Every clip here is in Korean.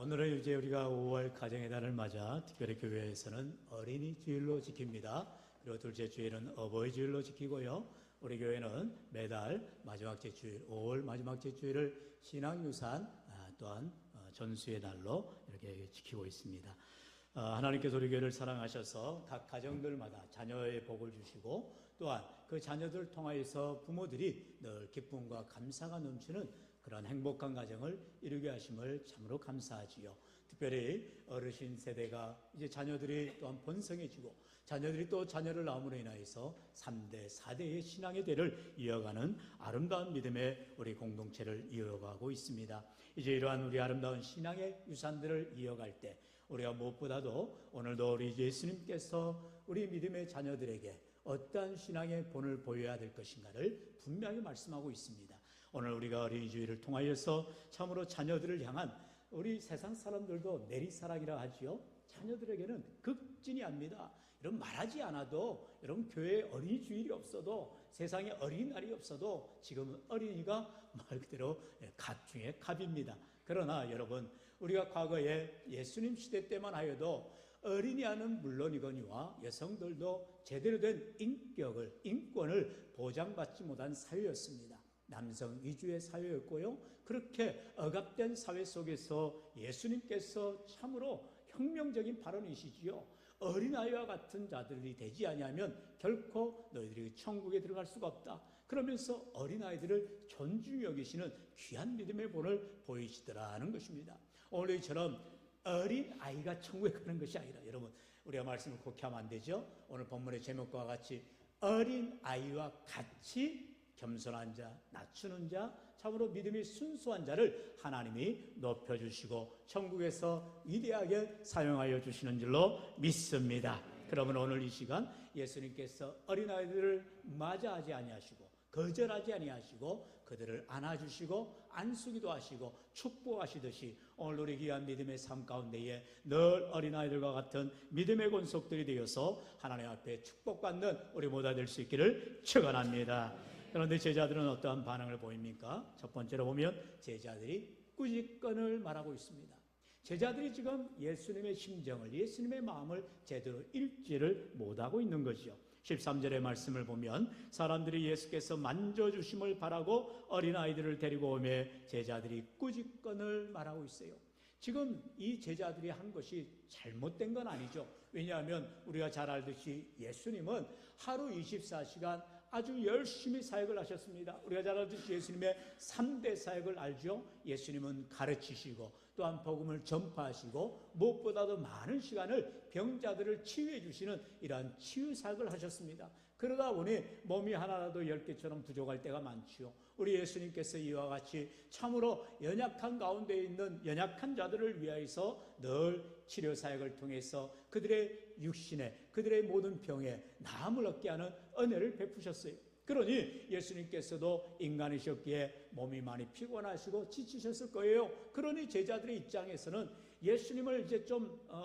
오늘은 이제 우리가 5월 가정의 달을 맞아 특별히 교회에서는 어린이 주일로 지킵니다. 그리고 둘째 주일은 어버이 주일로 지키고요. 우리 교회는 매달 마지막 주일, 5월 마지막 주일을 신앙유산 또한 전수의 날로 이렇게 지키고 있습니다. 하나님께서 우리 교회를 사랑하셔서 각 가정들마다 자녀의 복을 주시고 또한 그 자녀들을 통하여서 부모들이 늘 기쁨과 감사가 넘치는 그런 행복한 가정을 이루게 하심을 참으로 감사하지요. 특별히 어르신 세대가 이제 자녀들이 또한 번성해지고 자녀들이 또 자녀를 낳음으로 인하여서 3대, 4대의 신앙의 대를 이어가는 아름다운 믿음의 우리 공동체를 이어가고 있습니다. 이제 이러한 우리 아름다운 신앙의 유산들을 이어갈 때 우리가 무엇보다도 오늘도 우리 예수님께서 우리 믿음의 자녀들에게 어떠한 신앙의 본을 보여야 될 것인가를 분명히 말씀하고 있습니다. 오늘 우리가 어린이 주일을 통하여서 참으로 자녀들을 향한 우리 세상 사람들도 내리사랑이라 하지요. 자녀들에게는 극진히 합니다. 이런 말하지 않아도 여러분 교회에 어린이 주일이 없어도 세상에 어린이날이 없어도 지금은 어린이가 말 그대로 갑 중에 갑입니다. 그러나 여러분 우리가 과거에 예수님 시대 때만 하여도 어린이와는 물론이거니와 여성들도 제대로 된 인권을 보장받지 못한 사회였습니다. 남성 위주의 사회였고요. 그렇게 억압된 사회 속에서 예수님께서 참으로 혁명적인 발언이시지요. 어린아이와 같은 자들이 되지 아니하면 결코 너희들이 천국에 들어갈 수가 없다. 그러면서 어린아이들을 존중히 여기시는 귀한 믿음의 본을 보이시더라는 것입니다. 오늘처럼 어린아이가 천국에 가는 것이 아니라 여러분 우리가 말씀을 그렇게 하면 안 되죠. 오늘 본문의 제목과 같이 어린아이와 같이 겸손한 자, 낮추는 자, 참으로 믿음이 순수한 자를 하나님이 높여주시고 천국에서 위대하게 사용하여 주시는 줄로 믿습니다. 그러면 오늘 이 시간 예수님께서 어린아이들을 맞이하지 아니하시고 거절하지 아니하시고 그들을 안아주시고 안수기도 하시고 축복하시듯이 오늘 우리 귀한 믿음의 삶 가운데에 늘 어린아이들과 같은 믿음의 권속들이 되어서 하나님 앞에 축복받는 우리 모두 될 수 있기를 축원합니다. 그런데 제자들은 어떠한 반응을 보입니까? 첫 번째로 보면 제자들이 꾸짖건을 말하고 있습니다. 제자들이 지금 예수님의 심정을, 예수님의 마음을 제대로 읽지를 못하고 있는 것이죠. 13절의 말씀을 보면 사람들이 예수께서 만져주심을 바라고 어린아이들을 데리고 오매 제자들이 꾸짖건을 말하고 있어요. 지금 이 제자들이 한 것이 잘못된 건 아니죠. 왜냐하면 우리가 잘 알듯이 예수님은 하루 24시간 아주 열심히 사역을 하셨습니다. 우리가 잘 알듯이 예수님의 3대 사역을 알죠. 예수님은 가르치시고 또한 복음을 전파하시고 무엇보다도 많은 시간을 병자들을 치유해 주시는 이러한 치유 사역을 하셨습니다. 그러다 보니 몸이 하나라도 10개처럼 부족할 때가 많지요. 우리 예수님께서 이와 같이 참으로 연약한 가운데 있는 연약한 자들을 위하여서 늘 치료 사역을 통해서 그들의 육신에 그들의 모든 병에 나음을 얻게 하는 은혜를 베푸셨어요. 그러니 예수님께서도 인간이셨기에 몸이 많이 피곤하시고 지치셨을 거예요. 그러니 제자들의 입장에서는 예수님을 이제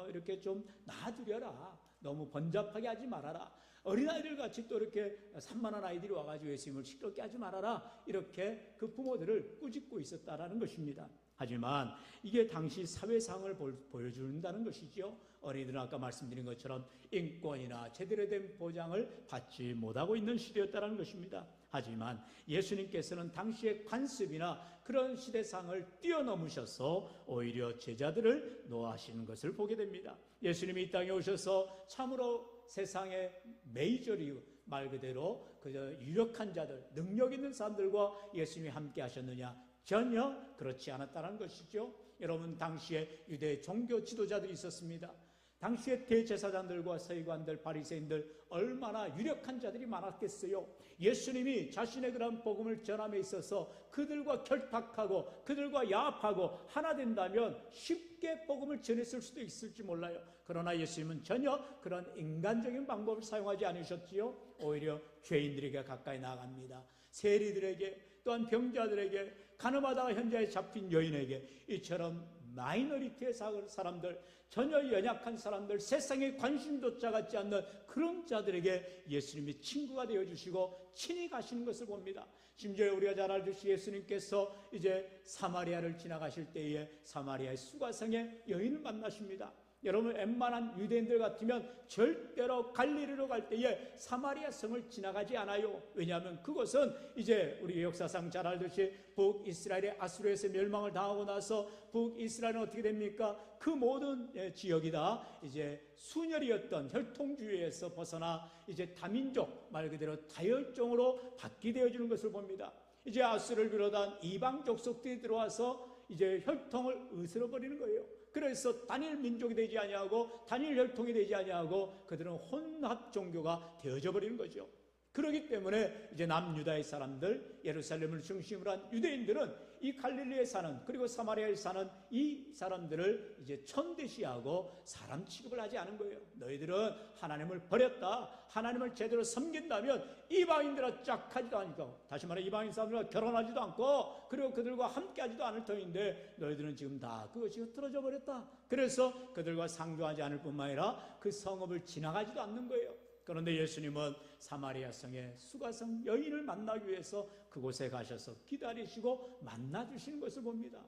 이렇게 좀 놔두려라. 너무 번잡하게 하지 말아라. 어린아이들 같이 또 이렇게 산만한 아이들이 와가지고 예수님을 시끄럽게 하지 말아라. 이렇게 그 부모들을 꾸짖고 있었다라는 것입니다. 하지만 이게 당시 사회상을 보여준다는 것이죠. 어린이들은 아까 말씀드린 것처럼 인권이나 제대로 된 보장을 받지 못하고 있는 시대였다는 것입니다. 하지만 예수님께서는 당시의 관습이나 그런 시대상을 뛰어넘으셔서 오히려 제자들을 노하시는 것을 보게 됩니다. 예수님이 이 땅에 오셔서 참으로 세상의 메이저리그 말 그대로 그저 유력한 자들, 능력 있는 사람들과 예수님이 함께 하셨느냐? 전혀 그렇지 않았다는 것이죠. 여러분 당시에 유대 종교 지도자들이 있었습니다. 당시에 대제사장들과 서기관들, 바리새인들 얼마나 유력한 자들이 많았겠어요. 예수님이 자신의 그런 복음을 전함에 있어서 그들과 결탁하고 그들과 야합하고 하나 된다면 쉽게 복음을 전했을 수도 있을지 몰라요. 그러나 예수님은 전혀 그런 인간적인 방법을 사용하지 않으셨지요. 오히려 죄인들에게 가까이 나아갑니다. 세리들에게 또한 병자들에게 가늠하다가 현장에 잡힌 여인에게 이처럼 마이너리티의 사람들, 전혀 연약한 사람들, 세상에 관심조차 갖지 않는 그런 자들에게 예수님이 친구가 되어주시고 친히 가시는 것을 봅니다. 심지어 우리가 잘 알듯이 예수님께서 이제 사마리아를 지나가실 때에 사마리아의 수가성의 여인을 만나십니다. 여러분, 웬만한 유대인들 같으면 절대로 갈릴리로 갈 때에 사마리아 성을 지나가지 않아요. 왜냐하면 그것은 이제 우리 역사상 잘 알듯이 북이스라엘의 아수르에서 멸망을 당하고 나서 북이스라엘은 어떻게 됩니까? 그 모든 지역이 다 이제 순혈이었던 혈통주의에서 벗어나 이제 다민족, 말 그대로 다혈종으로 바뀌되어지는 것을 봅니다. 이제 아수르를 비롯한 이방 족속들이 들어와서 이제 혈통을 으스러버리는 거예요. 그래서 단일 민족이 되지 아니하고 단일 혈통이 되지 아니하고 그들은 혼합 종교가 되어져 버리는 거죠. 그렇기 때문에 이제 남유다의 사람들, 예루살렘을 중심으로 한 유대인들은 이 갈릴리에 사는, 그리고 사마리아에 사는 이 사람들을 이제 천대시하고 사람 취급을 하지 않은 거예요. 너희들은 하나님을 버렸다, 하나님을 제대로 섬긴다면 이방인들과 짝하지도 않고, 다시 말해 이방인 사람들과 결혼하지도 않고, 그리고 그들과 함께하지도 않을 터인데 너희들은 지금 다 그것이 흐트러져 버렸다. 그래서 그들과 상조하지 않을 뿐만 아니라 그 성읍을 지나가지도 않는 거예요. 그런데 예수님은 사마리아 성의 수가성 여인을 만나기 위해서 그곳에 가셔서 기다리시고 만나주시는 것을 봅니다.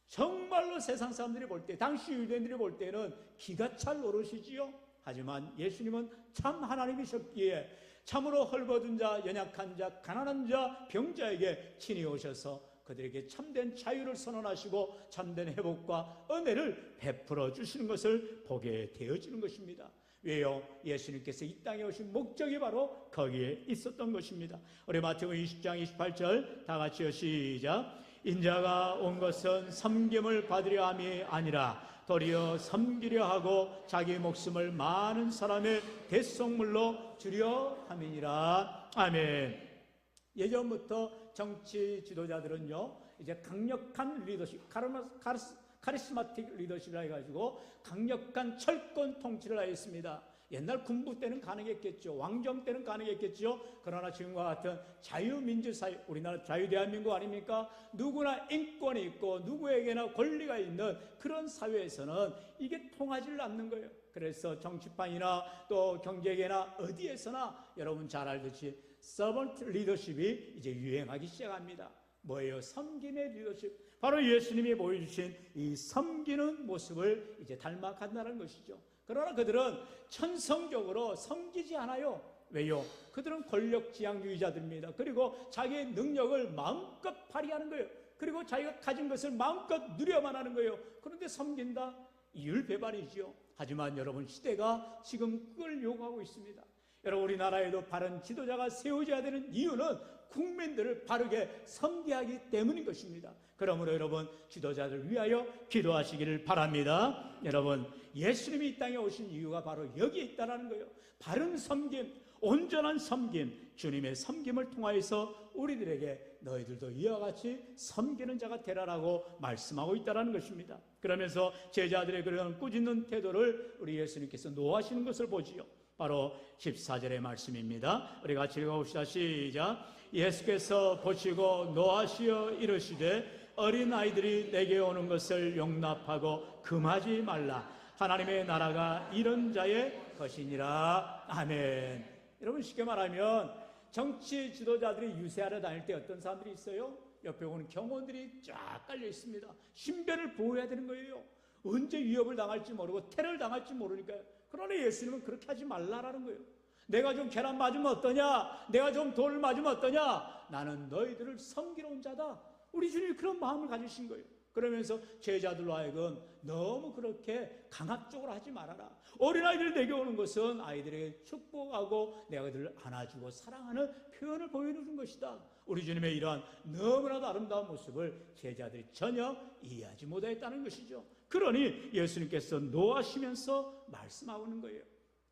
정말로 세상 사람들이 볼 때, 당시 유대인들이 볼 때는 기가 찰 노릇이지요. 하지만 예수님은 참 하나님이셨기에 참으로 헐벗은 자, 연약한 자, 가난한 자, 병자에게 친히 오셔서 그들에게 참된 자유를 선언하시고 참된 회복과 은혜를 베풀어 주시는 것을 보게 되어지는 것입니다. 왜요? 예수님께서 이 땅에 오신 목적이 바로 거기에 있었던 것입니다. 우리 마태복음 20장 28절 다 같이요, 시작. 인자가 온 것은 섬김을 받으려 함이 아니라 도리어 섬기려 하고 자기 목숨을 많은 사람의 대속물로 주려 함이니라. 아멘. 예전부터 정치 지도자들은요, 이제 강력한 리더십, 카리스마틱 리더십이라 해가지고 강력한 철권 통치를 하였습니다. 옛날 군부 때는 가능했겠죠. 왕정 때는 가능했겠죠. 그러나 지금과 같은 자유민주사회, 우리나라 자유대한민국 아닙니까? 누구나 인권이 있고 누구에게나 권리가 있는 그런 사회에서는 이게 통하지를 않는 거예요. 그래서 정치판이나 또 경제계나 어디에서나 여러분 잘 알듯이 서번트 리더십이 이제 유행하기 시작합니다. 뭐예요? 섬김의 리더십. 바로 예수님이 보여주신 이 섬기는 모습을 이제 닮아간다는 것이죠. 그러나 그들은 천성적으로 섬기지 않아요. 왜요? 그들은 권력지향주의자들입니다. 그리고 자기의 능력을 마음껏 발휘하는 거예요. 그리고 자기가 가진 것을 마음껏 누려만 하는 거예요. 그런데 섬긴다? 이율배반이지요. 하지만 여러분, 시대가 지금 그걸 요구하고 있습니다. 여러분, 우리나라에도 바른 지도자가 세워져야 되는 이유는 국민들을 바르게 섬기하기 때문인 것입니다. 그러므로 여러분, 지도자들 위하여 기도하시기를 바랍니다. 여러분, 예수님이 이 땅에 오신 이유가 바로 여기에 있다는 거예요. 바른 섬김, 온전한 섬김, 주님의 섬김을 통하여서 우리들에게 너희들도 이와 같이 섬기는 자가 되라라고 말씀하고 있다는 것입니다. 그러면서 제자들의 그런 꾸짖는 태도를 우리 예수님께서 노하시는 것을 보지요. 바로 14절의 말씀입니다. 우리 같이 읽어봅시다. 시작. 예수께서 보시고 노하시어 이르시되 어린아이들이 내게 오는 것을 용납하고 금하지 말라. 하나님의 나라가 이런 자의 것이니라. 아멘. 여러분, 쉽게 말하면 정치 지도자들이 유세하러 다닐 때 어떤 사람들이 있어요? 옆에 오는 경호원들이 쫙 깔려 있습니다. 신변을 보호해야 되는 거예요. 언제 위협을 당할지 모르고 테러를 당할지 모르니까요. 그러나 예수님은 그렇게 하지 말라라는 거예요. 내가 좀 계란 맞으면 어떠냐? 내가 좀 돌을 맞으면 어떠냐? 나는 너희들을 섬기러 온 자다. 우리 주님이 그런 마음을 가지신 거예요. 그러면서 제자들로 하여금 너무 그렇게 강압적으로 하지 말아라. 어린아이들이 내게 오는 것은 아이들에게 축복하고 내가 그들을 안아주고 사랑하는 표현을 보여주는 것이다. 우리 주님의 이러한 너무나도 아름다운 모습을 제자들이 전혀 이해하지 못했다는 것이죠. 그러니 예수님께서 노하시면서 말씀하고 있는 거예요.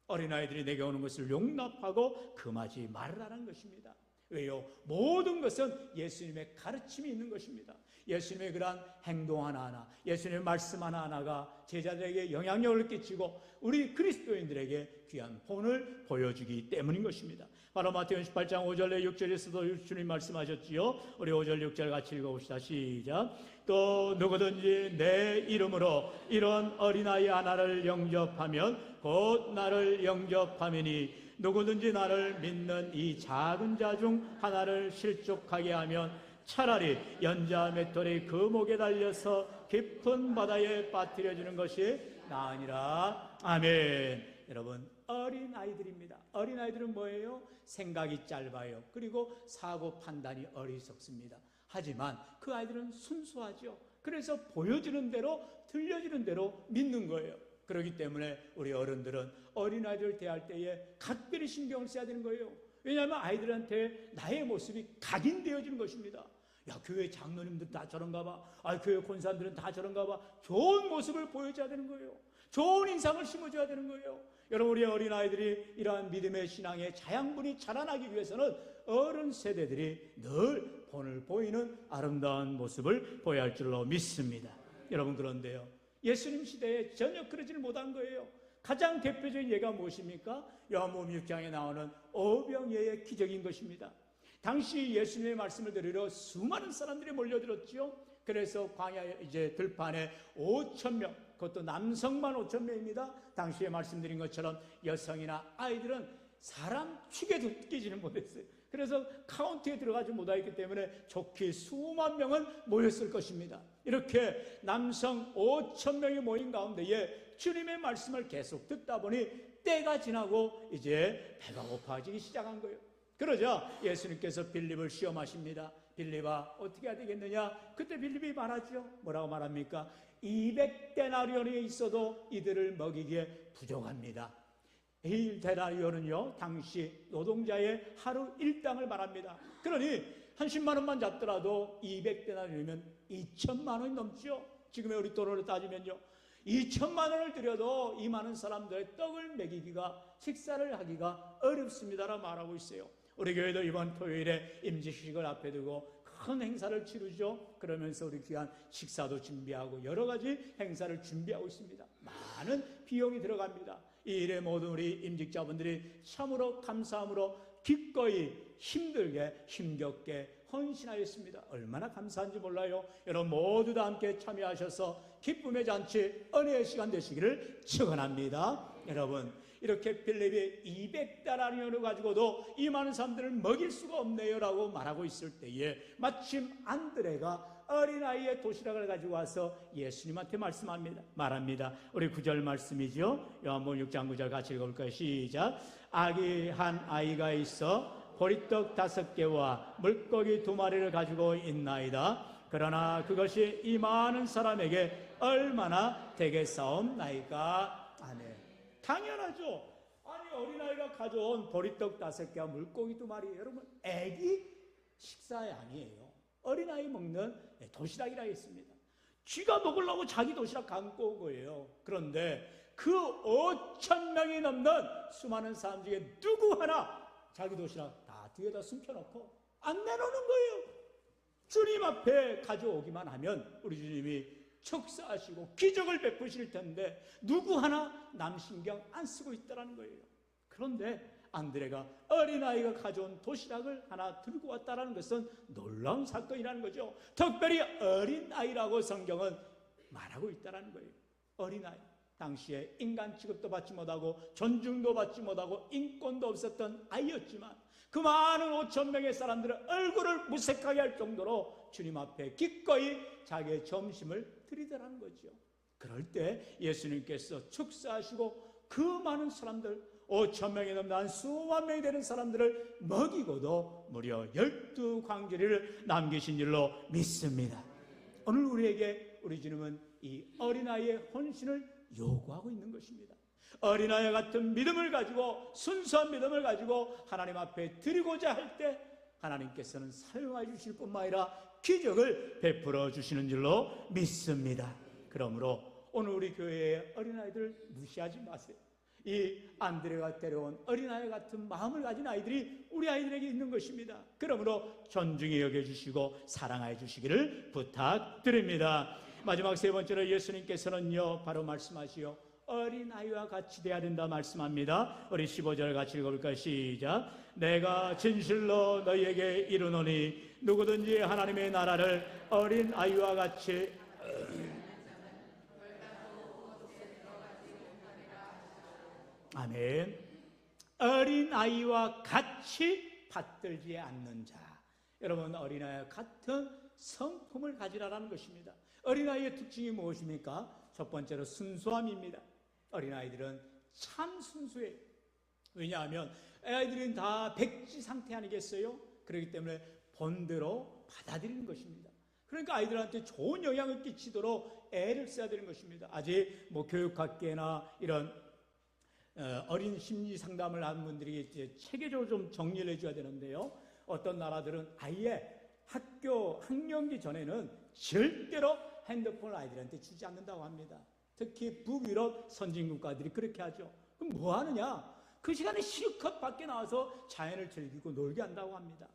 어린아이들이 내게 오는 것을 용납하고 금하지 말라는 것입니다. 왜요? 모든 것은 예수님의 가르침이 있는 것입니다. 예수님의 그러한 행동 하나하나, 예수님의 말씀 하나하나가 제자들에게 영향력을 끼치고 우리 그리스도인들에게 귀한 본을 보여주기 때문인 것입니다. 바로 마태복음 18장 5절에 6절에서도 주님 말씀하셨지요. 우리 5절 6절 같이 읽어봅시다. 시작. 또 누구든지 내 이름으로 이런 어린아이 하나를 영접하면 곧 나를 영접하미니 누구든지 나를 믿는 이 작은 자 중 하나를 실족하게 하면 차라리 연자 맷돌이 그 목에 달려서 깊은 바다에 빠뜨려지는 것이 나으니라. 아멘. 여러분, 어린아이들입니다. 어린아이들은 뭐예요? 생각이 짧아요. 그리고 사고 판단이 어리석습니다. 하지만 그 아이들은 순수하죠. 그래서 보여주는 대로 들려주는 대로 믿는 거예요. 그렇기 때문에 우리 어른들은 어린아이들을 대할 때에 각별히 신경을 써야 되는 거예요. 왜냐하면 아이들한테 나의 모습이 각인되어지는 것입니다. 야, 교회 장로님들 다 저런가 봐. 교회 권사들은 다 저런가 봐. 좋은 모습을 보여줘야 되는 거예요. 좋은 인상을 심어줘야 되는 거예요. 여러분, 우리 어린아이들이 이러한 믿음의 신앙의 자양분이 자라나기 위해서는 어른 세대들이 늘 본을 보이는 아름다운 모습을 보여야 할 줄로 믿습니다. 여러분, 그런데요, 예수님 시대에 전혀 그러지를 못한 거예요. 가장 대표적인 예가 무엇입니까? 요한복음 6장에 나오는 오병이어의 기적인 것입니다. 당시 예수님의 말씀을 들으러 수많은 사람들이 몰려들었지요. 그래서 광야 이제 들판에 5,000명, 그것도 남성만 5,000명입니다. 당시에 말씀드린 것처럼 여성이나 아이들은 사람 축에 끼지는 못했어요. 그래서 카운트에 들어가지 못하였기 때문에 좋게 수만 명은 모였을 것입니다. 이렇게 남성 5,000명이 모인 가운데에 주님의 말씀을 계속 듣다 보니 때가 지나고 이제 배가 고파지기 시작한 거예요. 그러자 예수님께서 빌립을 시험하십니다. 빌립아, 어떻게 해야 되겠느냐? 그때 빌립이 말하죠. 뭐라고 말합니까? 200데나리온이 있어도 이들을 먹이기에 부족합니다. 이 데나리온은요, 당시 노동자의 하루 일당을 말합니다. 그러니 한 10만 원만 잡더라도 200데나리온이면 2천만 원이 넘죠. 지금의 우리 돈으로 따지면요, 2천만 원을 들여도 이 많은 사람들의 떡을 먹이기가, 식사를 하기가 어렵습니다라고 말하고 있어요. 우리 교회도 이번 토요일에 임직식을 앞에 두고 큰 행사를 치르죠. 그러면서 우리 귀한 식사도 준비하고 여러 가지 행사를 준비하고 있습니다. 많은 비용이 들어갑니다. 이 일에 모든 우리 임직자분들이 참으로 감사함으로 기꺼이 힘들게 힘겹게 헌신하였습니다. 얼마나 감사한지 몰라요. 여러분 모두 다 함께 참여하셔서 기쁨의 잔치, 은혜의 시간 되시기를 축원합니다. 여러분, 이렇게 빌립이 200데나리온을 가지고도 이 많은 사람들을 먹일 수가 없네요 라고 말하고 있을 때에 마침 안드레가 어린아이의 도시락을 가지고 와서 예수님한테 말합니다. 우리 9절 말씀이죠. 요한복음 6장 9절 같이 읽어볼까요? 시작. 아기 한 아이가 있어 보리떡 5개와 물고기 2마리를 가지고 있나이다. 그러나 그것이 이 많은 사람에게 얼마나 되겠사옵나이까. 아멘. 당연하죠. 아니, 어린아이가 가져온 보리떡 5개와 물고기 2마리, 여러분 애기 식사양이에요. 어린아이 먹는 도시락이라 했습니다. 쥐가 먹으려고 자기 도시락 갖고 온 거예요. 그런데 그 5,000명이 넘는 수많은 사람 중에 누구 하나 자기 도시락 다 뒤에다 숨겨놓고 안 내놓는 거예요. 주님 앞에 가져오기만 하면 우리 주님이 축사하시고 기적을 베푸실 텐데 누구 하나 남 신경 안 쓰고 있다는 거예요. 그런데 안드레가 어린아이가 가져온 도시락을 하나 들고 왔다는 것은 놀라운 사건이라는 거죠. 특별히 어린아이라고 성경은 말하고 있다는 거예요. 어린아이, 당시에 인간 취급도 받지 못하고 존중도 받지 못하고 인권도 없었던 아이였지만 그 많은 5,000명의 사람들의 얼굴을 무색하게 할 정도로 주님 앞에 기꺼이 자기의 점심을 드리더라는 거죠. 그럴 때 예수님께서 축사하시고 그 많은 사람들 5,000명이 넘는 수만 명이 되는 사람들을 먹이고도 무려 12광주리를 남기신 줄로 믿습니다. 오늘 우리에게 우리 주님은 이 어린아이의 헌신을 요구하고 있는 것입니다. 어린아이 같은 믿음을 가지고, 순수한 믿음을 가지고 하나님 앞에 드리고자 할 때 하나님께서는 사용해 주실 뿐만 아니라 기적을 베풀어 주시는 줄로 믿습니다. 그러므로 오늘 우리 교회의 어린아이들을 무시하지 마세요. 이 안드레가 데려온 어린아이 같은 마음을 가진 아이들이 우리 아이들에게 있는 것입니다. 그러므로 존중히 여겨주시고 사랑해 주시기를 부탁드립니다. 마지막 세 번째로 예수님께서는요, 바로 말씀하시오. 어린아이와 같이 돼야 된다 말씀합니다. 우리 15절 같이 읽어볼까요? 시작. 내가 진실로 너희에게 이르노니 누구든지 하나님의 나라를 어린아이와 같이 아멘. 어린아이와 같이 받들지 않는 자. 여러분, 어린아이와 같은 성품을 가지라는 것입니다. 어린아이의 특징이 무엇입니까? 첫 번째로 순수함입니다. 어린아이들은 참 순수해요. 왜냐하면 아이들은 다 백지 상태 아니겠어요? 그렇기 때문에 본대로 받아들이는 것입니다. 그러니까 아이들한테 좋은 영향을 끼치도록 애를 써야 되는 것입니다. 아직 교육학계나 이런 어린 심리 상담을 하는 분들이 이제 체계적으로 좀 정리를 해줘야 되는데요. 어떤 나라들은 아예 학령기 전에는 절대로 핸드폰을 아이들한테 주지 않는다고 합니다. 특히 북유럽 선진 국가들이 그렇게 하죠. 그럼 뭐 하느냐? 그 시간에 실컷 밖에 나와서 자연을 즐기고 놀게 한다고 합니다.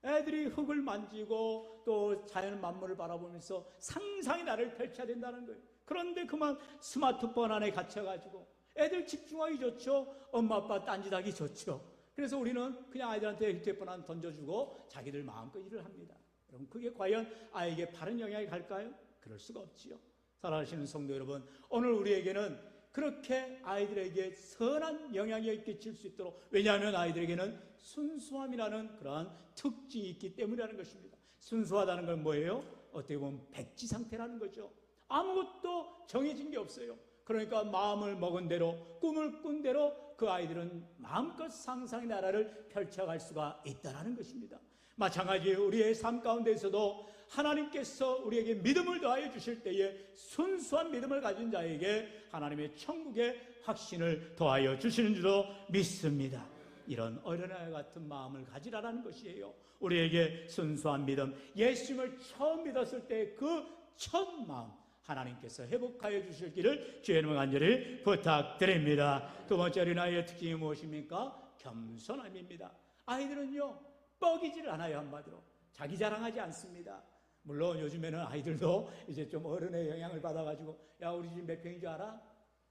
애들이 흙을 만지고 또 자연 만물을 바라보면서 상상의 나를 펼쳐야 된다는 거예요. 그런데 그만 스마트폰 안에 갇혀가지고 애들 집중하기 좋죠. 엄마 아빠 딴짓하기 좋죠. 그래서 우리는 그냥 아이들한테 휴대폰 하나 던져주고 자기들 마음껏 일을 합니다. 그럼 그게 과연 아이에게 바른 영향이 갈까요? 그럴 수가 없지요. 사랑하시는 성도 여러분, 오늘 우리에게는 그렇게 아이들에게 선한 영향이 끼칠 수 있도록, 왜냐하면 아이들에게는 순수함이라는 그러한 특징이 있기 때문이라는 것입니다. 순수하다는 건 뭐예요? 어떻게 보면 백지 상태라는 거죠. 아무것도 정해진 게 없어요. 그러니까 마음을 먹은 대로, 꿈을 꾼 대로 그 아이들은 마음껏 상상의 나라를 펼쳐갈 수가 있다는 것입니다. 마찬가지 우리의 삶 가운데서도 하나님께서 우리에게 믿음을 더하여 주실 때에 순수한 믿음을 가진 자에게 하나님의 천국의 확신을 더하여 주시는 줄로 믿습니다. 이런 어린아이 같은 마음을 가지라는 것이에요. 우리에게 순수한 믿음, 예수님을 처음 믿었을 때 그 첫 마음 하나님께서 회복하여 주실 길을 주의 이름으로 간절히 부탁드립니다. 두 번째 어린아이의 특징이 무엇입니까? 겸손함입니다. 아이들은요 뻐기질 않아요. 한마디로 자기 자랑하지 않습니다. 물론 요즘에는 아이들도 이제 좀 어른의 영향을 받아가지고 야 우리 집 몇 평인 줄 알아?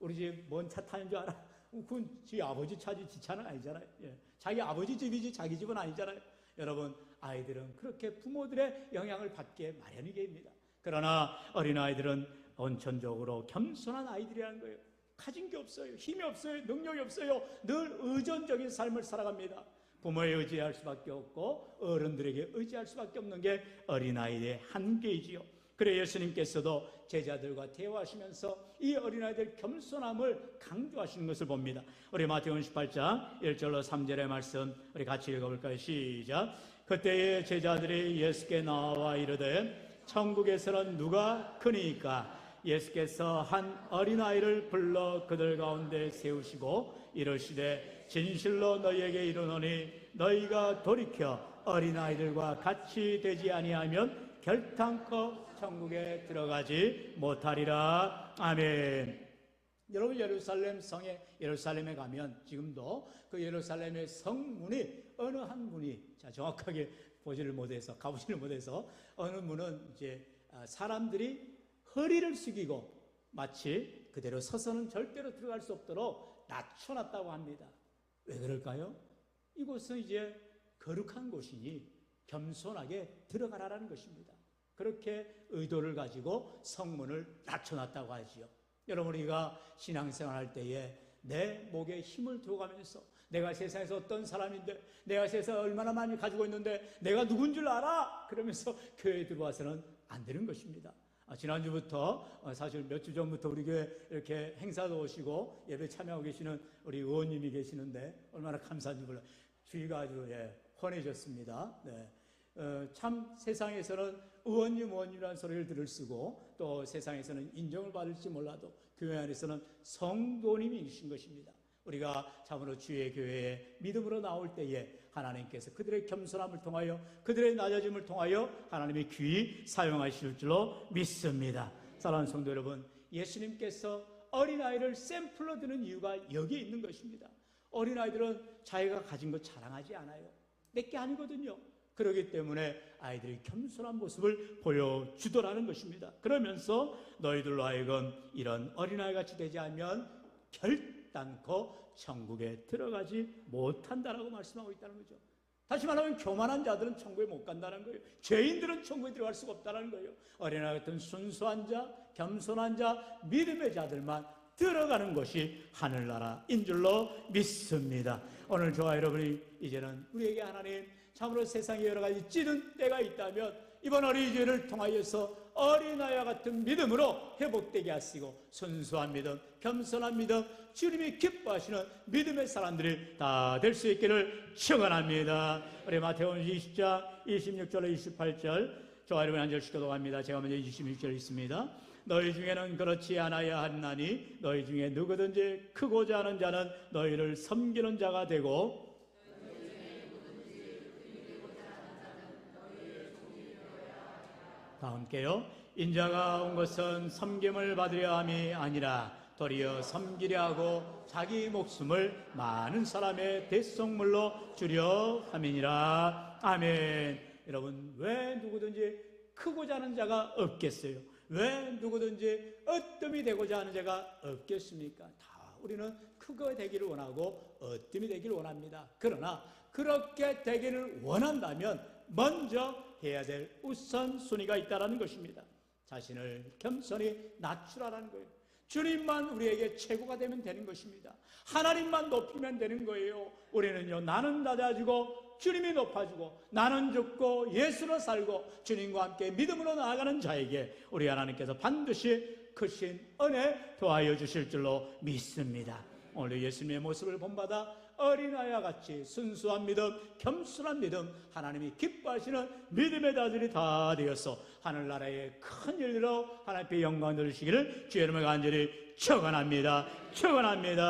우리 집 뭔 차 타는 줄 알아? 그건 지 아버지 차지 지 차는 아니잖아요. 예. 자기 아버지 집이지 자기 집은 아니잖아요. 여러분 아이들은 그렇게 부모들의 영향을 받게 마련이게입니다. 그러나 어린아이들은 온천적으로 겸손한 아이들이라는 거예요. 가진 게 없어요. 힘이 없어요. 능력이 없어요. 늘 의존적인 삶을 살아갑니다. 부모에 의지할 수밖에 없고 어른들에게 의지할 수밖에 없는 게 어린아이의 한계이지요. 그래 예수님께서도 제자들과 대화하시면서 이 어린아이들 겸손함을 강조하시는 것을 봅니다. 우리 마태복음 18장 1절로 3절의 말씀 우리 같이 읽어볼까요? 시작. 그때의 제자들이 예수께 나와 이르되 천국에서는 누가 크니까? 예수께서 한 어린아이를 불러 그들 가운데 세우시고 이르시되 진실로 너희에게 이르노니 너희가 돌이켜 어린아이들과 같이 되지 아니하면 결탄코 천국에 들어가지 못하리라. 아멘. 여러분 예루살렘 성에 예루살렘에 가면 지금도 그 예루살렘의 성문이 어느 한 문이 정확하게 보지를 못해서 가보지를 못해서 어느 문은 이제 사람들이 허리를 숙이고 마치 그대로 서서는 절대로 들어갈 수 없도록 낮춰놨다고 합니다. 왜 그럴까요? 이곳은 이제 거룩한 곳이니 겸손하게 들어가라는 것입니다. 그렇게 의도를 가지고 성문을 낮춰놨다고 하지요. 여러분 우리가 신앙생활 할 때에 내 목에 힘을 두어가면서 내가 세상에서 어떤 사람인데 내가 세상에 얼마나 많이 가지고 있는데 내가 누군 줄 알아? 그러면서 교회에 들어와서는 안 되는 것입니다. 지난주부터 사실 몇 주 전부터 우리 교회 이렇게 행사도 오시고 예배 참여하고 계시는 우리 의원님이 계시는데 얼마나 감사한지 몰라요. 주의가 아주 환해졌습니다. 네. 참 세상에서는 의원님이라는 소리를 들을 쓰고 또 세상에서는 인정을 받을지 몰라도 교회 안에서는 성도님이신 것입니다. 우리가 참으로 주의 교회에 믿음으로 나올 때에 하나님께서 그들의 겸손함을 통하여 그들의 낮아짐을 통하여 하나님의 귀히 사용하실 줄로 믿습니다. 사랑하는 성도 여러분, 예수님께서 어린아이를 샘플로 드는 이유가 여기에 있는 것입니다. 어린아이들은 자기가 가진 것 자랑하지 않아요. 내게 아니거든요. 그렇기 때문에 아이들이 겸손한 모습을 보여주더라는 것입니다. 그러면서 너희들로 하여금 이런 어린아이같이 되지 않으면 결단코 천국에 들어가지 못한다라고 말씀하고 있다는 거죠. 다시 말하면 교만한 자들은 천국에 못 간다는 거예요. 죄인들은 천국에 들어갈 수가 없다는 거예요. 어린아이 같은 순수한 자, 겸손한 자, 믿음의 자들만 들어가는 것이 하늘나라인 줄로 믿습니다. 오늘 저와 여러분이 이제는 우리에게 하나님 참으로 세상에 여러 가지 찌든 때가 있다면 이번 어린이집을 통하여서 어린아이와 같은 믿음으로 회복되게 하시고 순수한 믿음, 겸손한 믿음, 주님이 기뻐하시는 믿음의 사람들이 다 될 수 있기를 축원합니다. 우리 마태복음 20장 26절로 28절 저와 여러분 한 절씩 교독합니다. 제가 먼저 26절 읽습니다. 너희 중에는 그렇지 않아야 하나니 너희 중에 누구든지 크고자 하는 자는 너희를 섬기는 자가 되고 다 함께요. 인자가 온 것은 섬김을 받으려 함이 아니라 도리어 섬기려 하고 자기 목숨을 많은 사람의 대속물로 주려 함이니라. 아멘. 여러분, 왜 누구든지 크고자 하는 자가 없겠어요? 왜 누구든지 어뜸이 되고자 하는 자가 없겠습니까? 다 우리는 크게 되기를 원하고 어뜸이 되기를 원합니다. 그러나 그렇게 되기를 원한다면 먼저 해야 될 우선순위가 있다는 것입니다. 자신을 겸손히 낮추라는 거예요. 주님만 우리에게 최고가 되면 되는 것입니다. 하나님만 높이면 되는 거예요. 우리는요, 나는 낮아지고 주님이 높아지고 나는 죽고 예수로 살고 주님과 함께 믿음으로 나아가는 자에게 우리 하나님께서 반드시 크신 은혜 도와여 주실 줄로 믿습니다. 오늘 예수님의 모습을 본받아 어린아이와 같이 순수한 믿음, 겸손한 믿음, 하나님이 기뻐하시는 믿음의 자들이 다 되어서 하늘나라의 큰 일로 하나님께 영광 돌리시기를 주의 이름을 간절히 축원합니다. 축원합니다.